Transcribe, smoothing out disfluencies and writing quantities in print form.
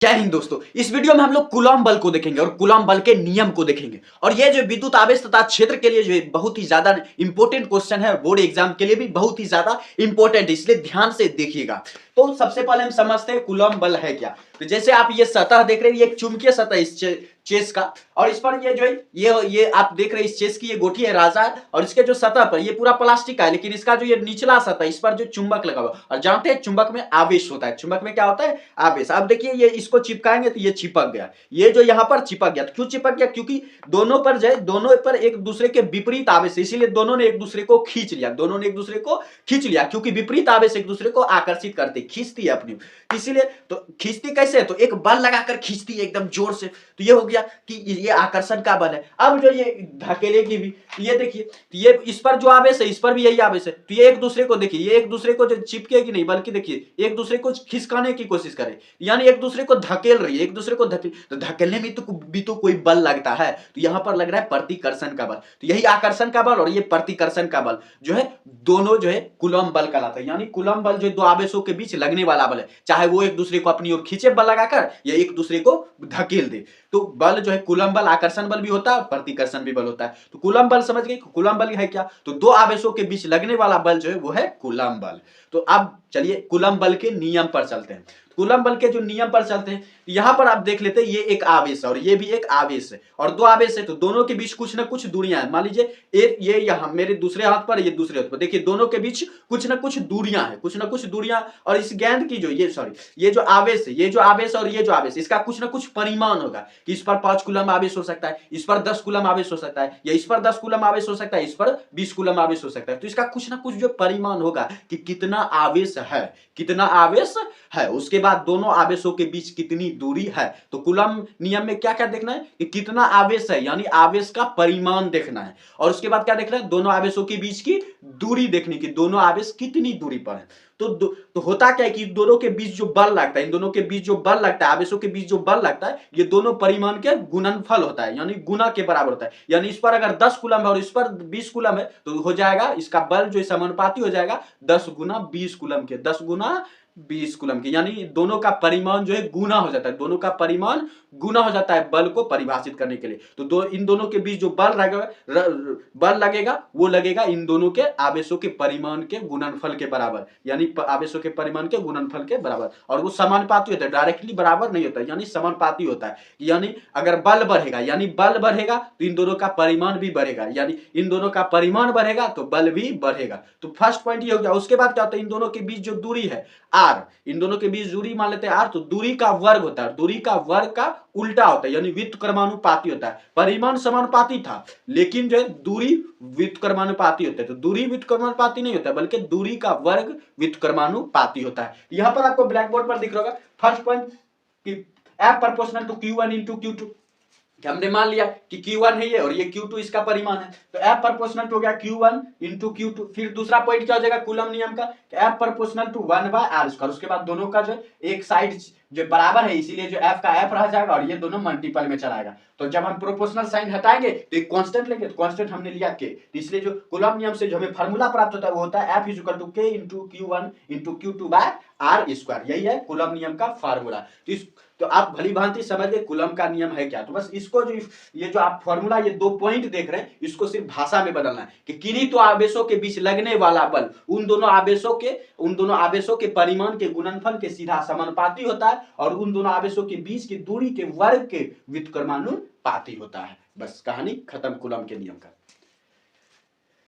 जय हिंद दोस्तों। इस वीडियो में हम लोग कूलॉम बल को देखेंगे और कूलॉम बल के नियम को देखेंगे। और ये जो विद्युत आवेश तथा क्षेत्र के लिए जो बहुत ही ज्यादा इंपॉर्टेंट क्वेश्चन है, बोर्ड एग्जाम के लिए भी बहुत ही ज्यादा इंपॉर्टेंट है, इसलिए ध्यान से देखिएगा। तो सबसे पहले हम समझते हैं कूलॉम बल है क्या। तो जैसे आप ये सतह देख रहे हैं, ये एक चुंबकीय सतह इस चेस का, और इस पर ये जो है ये आप देख रहे हैं, इस चेस की ये गोटी है राजा है, और इसके जो सतह पर ये पूरा प्लास्टिक का है, लेकिन इसका जो ये निचला सतह इस पर जो चुंबक लगा हुआ, और जानते हैं चुंबक में आवेश होता है। चुंबक में क्या होता है? आवेश। अब देखिए ये इसको चिपकाएंगे तो ये चिपक गया, ये जो यहाँ पर चिपक गया। तो क्यों चिपक गया? क्योंकि दोनों पर जो है, दोनों पर एक दूसरे के विपरीत आवेश है, इसीलिए दोनों ने एक दूसरे को खींच लिया, दोनों ने एक दूसरे को खींच लिया, क्योंकि विपरीत आवेश एक दूसरे को आकर्षित करते, खींचती है अपनी। इसीलिए तो खींचती कैसे? तो एक बल लगाकर खींचती है एकदम जोर से। तो ये हो गया कि ये आकर्षण का बल है। अब जो ये धकेलेगी भी, तो ये देखिए, तो ये इस पर जो आवेश है, इस पर भी यही आवेश है, तो ये एक दूसरे को देखिए, ये एक दूसरे को जो चिपकेगी नहीं, बल्कि देखिए एक दूसरे को खिसकाने की कोशिश करे, यानी एक दूसरे को धकेल रही है, एक दूसरे को धकेल। तो धकेलने में तो कोई बल लगता है, तो यहां पर लग रहा है प्रतिकर्षण का बल। तो यही आकर्षण का बल और ये प्रतिकर्षण का बल जो है, दोनों जो है कूलॉम बल कहलाता है। यानी कूलॉम बल जो दो आवेशों के बीच लगने वाला बल है, चाहे वो एक दूसरे को अपनी ओर खींचे बल लगाकर, या एक दूसरे को धकेल दे। तो बल जो है कूलॉम बल आकर्षण बल भी होता है, प्रतिकर्षण भी बल होता है। तो कूलॉम बल समझ गए? कूलॉम बल है क्या? तो दो आवेशों के बीच लगने वाला बल जो है वो है कूलॉम बल। तो अब चलिए कूलॉम बल के नियम पर चलते हैं। कूलॉम बल के जो नियम पर चलते हैं, यहां पर आप देख लेते हैं, ये एक आवेश है और ये भी एक आवेश है, और दो आवेश है, तो दोनों के बीच कुछ ना कुछ दूरियां हैं। मान लीजिए एक ये यहां मेरे दूसरे हाथ पर, ये दूसरे हाथ पर, देखिए दोनों के बीच कुछ ना कुछ दूरियां हैं, कुछ ना कुछ दूरियां। और इस गेंद की जो ये जो आवेश है, ये जो आवेश और ये जो आवेश, इसका कुछ ना कुछ परिमाण होगा कि इस पर 5 कूलम आवेश हो सकता है, इस पर 10 कूलम आवेश हो सकता है, या इस पर 10 कूलम आवेश हो सकता है, इस पर 20 कूलम आवेश हो सकता है। तो इसका कुछ ना कुछ जो परिमाण होगा कि कितना आवेश है, कितना आवेश है। उसके बाद दोनों आवेशों के बीच कितनी दूरी है। तो कूलॉम नियम में क्या क्या देखना है कि कितना आवेश है, यानी आवेश का परिमाण देखना है। और उसके बाद क्या देखना है? दोनों आवेशों के बीच की दूरी देखनी, कि दोनों आवेश कितनी दूरी पर है। तो होता क्या है कि दोनों के बीच जो बल लगता है, इन दोनों के बीच जो बल लगता है, आवेशों के बीच जो बल लगता है, ये दोनों परिमाण के गुणनफल होता है, यानी गुना के बराबर होता है। यानी इस पर अगर 10 कूलम है और इस पर 20 कूलम है, तो हो जाएगा इसका बल जो समानुपाती हो जाएगा 10 गुना 20 कूलम के, 10 गुना 20 कूलम की, यानी दोनों का परिमाण जो है गुना हो जाता है, दोनों का परिमाण गुना हो जाता है बल को परिभाषित करने के लिए। तो इन दोनों के बीच जो बल लगेगा वो लगेगा इन दोनों के आवेशों के परिमाण के गुणनफल के बराबर, यानी आवेशों के परिमाण के गुणनफल के बराबर। और वो समानुपाती होता है, डायरेक्टली बराबर नहीं होता, यानी समानुपाती होता है। यानी अगर बल बढ़ेगा, यानी बल बढ़ेगा, तो इन दोनों का परिमाण भी बढ़ेगा, यानी इन दोनों का परिमाण बढ़ेगा तो बल भी बढ़ेगा। तो फर्स्ट पॉइंट ये हो गया। उसके बाद क्या होता है? इन दोनों के बीच जो दूरी है आर, इन दोनों के बीच दूरी मान लेते हैं आर, तो दूरी का वर्ग होता है, दूरी का वर्ग का उल्टा होता है, यानी व्युत्क्रमानुपाती होता है। परिमाण समानुपाती था, लेकिन जो है दूरी व्युत्क्रमानुपाती होता है। तो दूरी व्युत्क्रमानुपाती नहीं होता, बल्कि दूरी का वर्ग व्युत्क्रमानुपाती होता है। यहां पर आपको ब्लैक बोर्ड पर दिख रहा होगा फर्स्ट पॉइंट कि F proportional to Q1 into Q2। हमने मान लिया कि Q1 है ये और ये Q2 इसका परिमाण है, तो F प्रोपोर्शनल हो गया Q1 इंटू Q2। फिर दूसरा पॉइंट क्या हो जाएगा कूलम नियम का? F proportional to 1/r²। उसके बाद दोनों का जो एक साइड जो बराबर है, इसीलिए जो F का F रह जाएगा और ये दोनों मल्टीपल में चलाएगा। तो जब हम प्रोपोर्शनल साइन हटाएंगे तो एक कांस्टेंट लेंगे, तो कांस्टेंट हमने लिया K। इसलिए जो कूलम नियम से जो हमें फार्मूला प्राप्त होता है वो होता है F equal to K into Q1 into Q2/r²। यही है कूलम नियम का फार्मूला। तो आप भली भांति समझ गए कूलम का नियम है क्या। तो बस इसको जो ये जो आप फॉर्मूला, ये 2 पॉइंट देख रहे हैं, इसको सिर्फ भाषा में बदलना है कि किन्हीं तो आवेशों के बीच लगने वाला बल उन दोनों आवेशों के परिमाण के गुणनफल के सीधा समानुपाती होता है, और उन दोनों आवेशों के बीच की दूरी के वर्ग के व्युत्क्रमानुपाती होता है। बस कहानी खत्म कूलम के नियम का।